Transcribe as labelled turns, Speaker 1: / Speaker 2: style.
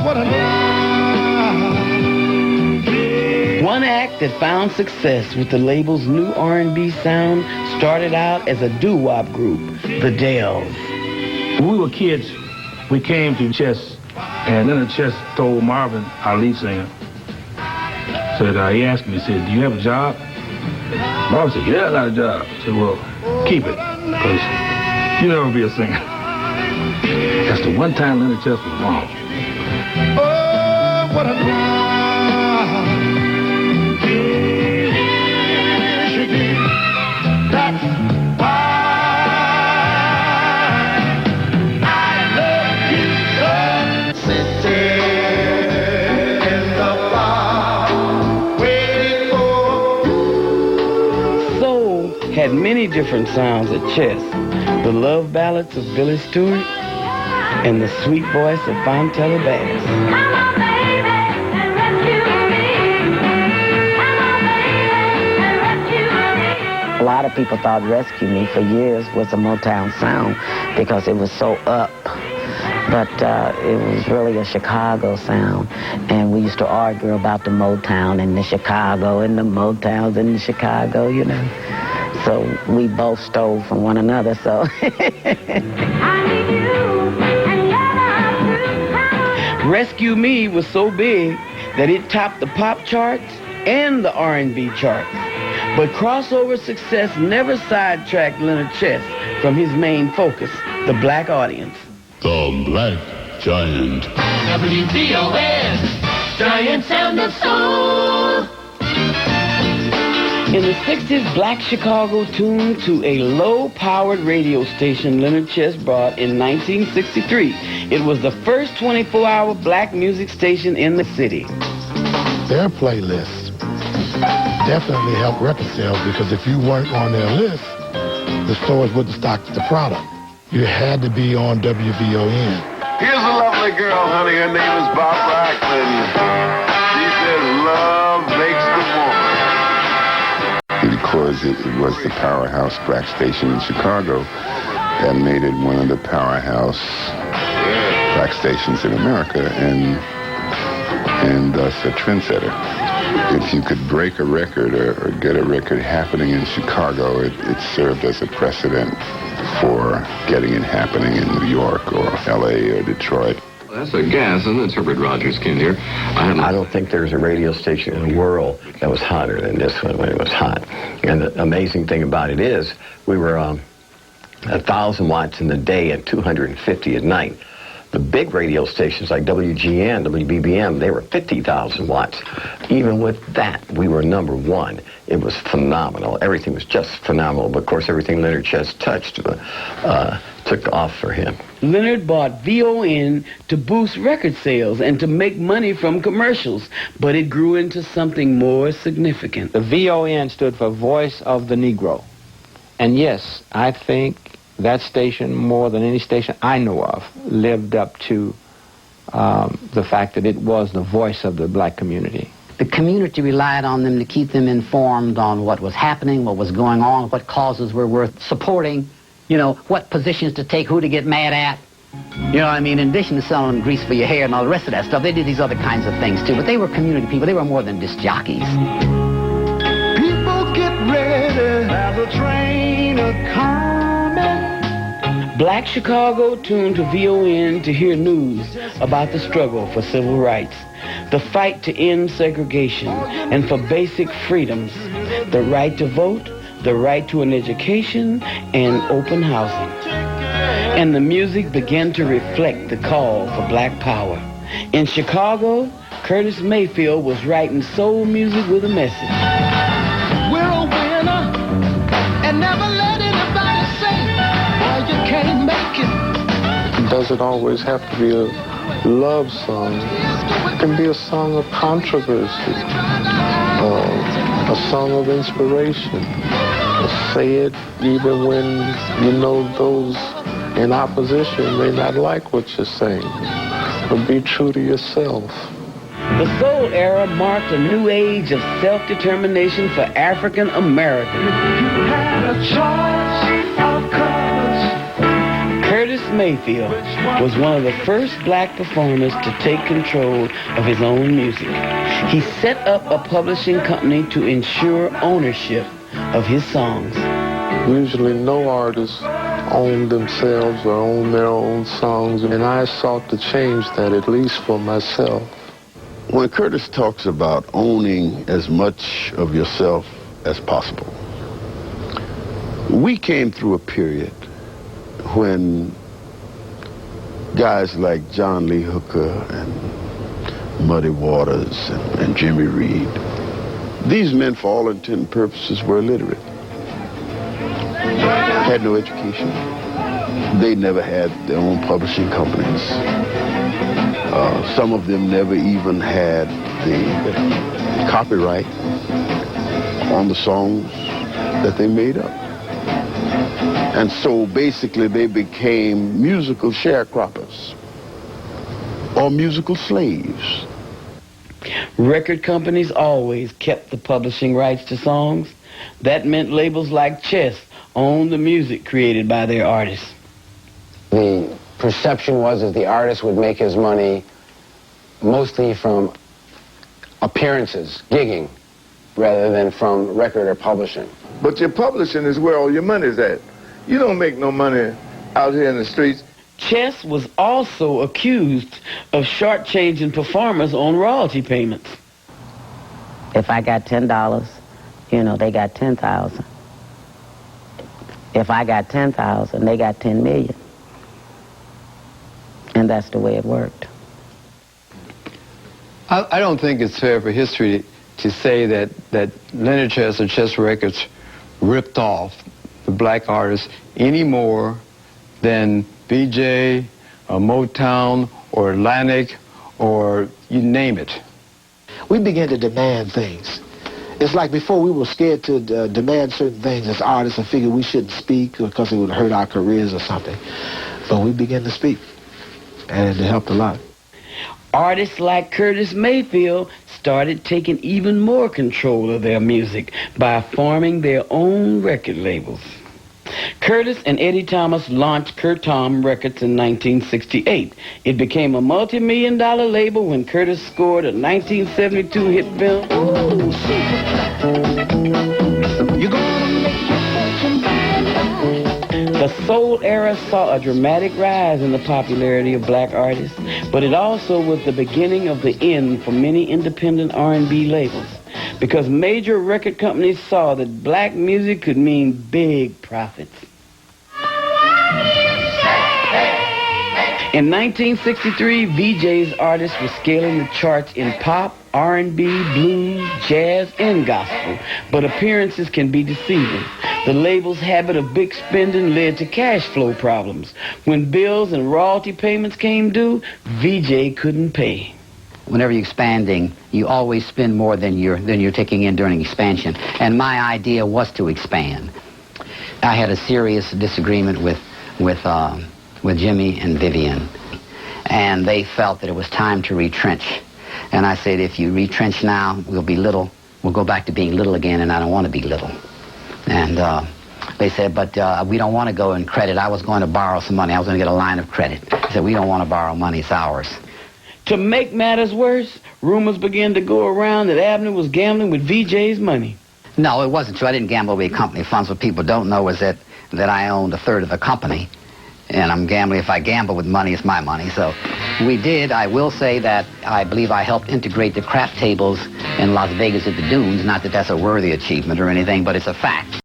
Speaker 1: what a night.
Speaker 2: One act that found success with the label's new R&B sound started out as a doo-wop group, the Dells.
Speaker 3: When we were kids, we came to Chess, and then the Chess told Marvin, our lead singer, said, he asked me, he said, do you have a job? Marvin said, yeah, I got a job. I said, well, keep it, because you'll never be a singer. That's the one time Leonard Chess was wrong.
Speaker 1: Oh, what a night. That's why I love you so. Sitting in the bar, waiting for.
Speaker 2: Soul had many different sounds at Chess. The love ballads of Billy Stewart and the sweet voice of Fontella Bass.
Speaker 4: Come on, baby, and rescue me. Come on, baby, and rescue me.
Speaker 5: A lot of people thought Rescue Me for years was a Motown sound because it was so up. But it was really a Chicago sound. And we used to argue about the Motown and the Chicago and the Motowns and the Chicago, you know. So we both stole from one another, so.
Speaker 4: I need you, and you're not through.
Speaker 2: Rescue Me was so big that it topped the pop charts and the R&B charts. But crossover success never sidetracked Leonard Chess from his main focus, the black audience.
Speaker 6: The Black Giant.
Speaker 4: WVON, Giant Sound of Soul.
Speaker 2: In the 60s, Black Chicago tuned to a low-powered radio station Leonard Chess brought in 1963. It was the first 24-hour black music station in the city.
Speaker 7: Their playlists definitely helped record sales because if you weren't on their list, the stores wouldn't stock the product. You had to be on WVON.
Speaker 8: Here's a lovely girl, honey. Her name is Bob Racklin. She says love makes the woman. Because it was the powerhouse black station in Chicago that made it one of the powerhouse black stations in America and thus a trendsetter. If you could break a record or get a record happening in Chicago, it served as a precedent for getting it happening in New York or L.A. or Detroit.
Speaker 9: That's a gas, and it's Herbert Rogers King here.
Speaker 10: I don't think there's a radio station in the world that was hotter than this one when it was hot. And the amazing thing about it is we were 1,000 watts in the day and 250 at night. The big radio stations like WGN, WBBM, they were 50,000 watts. Even with that, we were number one. It was phenomenal. Everything was just phenomenal. But of course, everything Leonard Chess touched took off for him.
Speaker 2: Leonard bought VON to boost record sales and to make money from commercials, but it grew into something more significant.
Speaker 11: The VON stood for Voice of the Negro. And yes, I think that station, more than any station I know of, lived up to the fact that it was the voice of the black community.
Speaker 5: The community relied on them to keep them informed on what was happening, what was going on, what causes were worth supporting, you know, what positions to take, who to get mad at. You know what I mean? In addition to selling grease for your hair and all the rest of that stuff, they did these other kinds of things too. But they were community people. They were more than disc jockeys.
Speaker 1: People get ready, have a train a-coming.
Speaker 2: Black Chicago tuned to VON to hear news about the struggle for civil rights, the fight to end segregation, and for basic freedoms, the right to vote, the right to an education, and open housing. And the music began to reflect the call for black power. In Chicago, Curtis Mayfeild was writing soul music with a message.
Speaker 1: We're a winner, and never let anybody say, well, you can't make it.
Speaker 12: It doesn't always have to be a love song. It can be a song of controversy, a song of inspiration. Say it even when you know those in opposition may not like what you're saying, but be true to yourself.
Speaker 2: The soul era marked a new age of self-determination for African Americans.
Speaker 1: You had a choice of colors.
Speaker 2: Curtis Mayfeild was one of the first black performers to take control of his own music. He set up a publishing company to ensure ownership of his songs.
Speaker 12: Usually no artists own themselves or own their own songs, and I sought to change that, at least for myself.
Speaker 6: When Curtis talks about owning as much of yourself as possible, we came through a period when guys like John Lee Hooker and Muddy Waters and Jimmy Reed, these men, for all intent and purposes, were illiterate. Had no education. They never had their own publishing companies. Some of them never even had the copyright on the songs that they made up. And so basically they became musical sharecroppers or musical slaves.
Speaker 2: Record companies always kept the publishing rights to songs. That meant labels like Chess owned the music created by their artists.
Speaker 13: The perception was that the artist would make his money mostly from appearances, gigging, rather than from record or publishing.
Speaker 14: But your publishing is where all your money's at. You don't make no money out here in the streets.
Speaker 2: Chess was also accused of shortchanging performers on royalty payments.
Speaker 5: If I got $10, you know, they got 10,000. If I got 10,000, they got 10 million. And that's the way it worked.
Speaker 15: I don't think it's fair for history to say that Leonard Chess or Chess Records ripped off the black artists any more than BJ or Motown or Atlantic or you name it.
Speaker 16: We began to demand things. It's like before we were scared to demand certain things as artists and figured we shouldn't speak because it would hurt our careers or something. But we began to speak, and it helped a lot.
Speaker 2: Artists like Curtis Mayfeild started taking even more control of their music by forming their own record labels. Curtis and Eddie Thomas launched Curtom Records in 1968. It became a multi-million-dollar label when Curtis scored a 1972 hit film. The soul era saw a dramatic rise in the popularity of black artists, but it also was the beginning of the end for many independent R&B labels, because major record companies saw that black music could mean big profits. In 1963, VJ's artists were scaling the charts in pop, R&B, blues, jazz, and gospel, but appearances can be deceiving. The label's habit of big spending led to cash flow problems. When bills and royalty payments came due, VJ couldn't pay.
Speaker 17: Whenever you're expanding, you always spend more than you're taking in during expansion. And my idea was to expand. I had a serious disagreement with Jimmy and Vivian, and they felt that it was time to retrench. And I said, if you retrench now, we'll be little. We'll go back to being little again, and I don't want to be little. And they said, but we don't want to go in credit. I was going to borrow some money. I was going to get a line of credit. They said, we don't want to borrow money. It's ours.
Speaker 2: To make matters worse, rumors began to go around that Abner was gambling with VJ's money.
Speaker 17: No, it wasn't true. I didn't gamble with company funds. What people don't know is that I owned a third of the company. And I'm gambling. If I gamble with money, it's my money. So we did. I will say that I believe I helped integrate the crap tables in Las Vegas at the Dunes. Not that that's a worthy achievement or anything, but it's a fact.